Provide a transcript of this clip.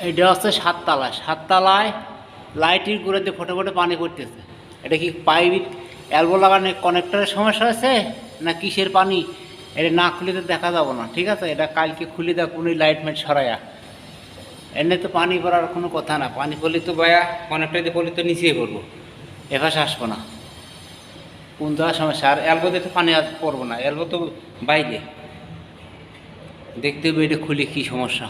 এটা হচ্ছে সাততলায় লাইটের গুঁড়োতে ফোটে ফোটে পানি পড়তেছে। এটা কি পাইপ এলবো লাগানো কানেক্টরের সমস্যা হয়েছে না কিসের পানি? এটা না খুলে তো দেখা যাবো না, ঠিক আছে? এটা কালকে খুলে দেখ কোনো লাইট মাইট সরাইয়া। এমনি তো পানি পড়ার কোনো কথা না, পানি পড়লে তো ভাইয়া কানেক্টরে পড়লে তো নিচেই পড়বো, এপাশে আসবো না। কোন দেওয়ার সমস্যা? আর এলবোতে তো পানি পড়বো না, এলবো তো বাইরে। দেখতে হবে এটা খুলে কী সমস্যা।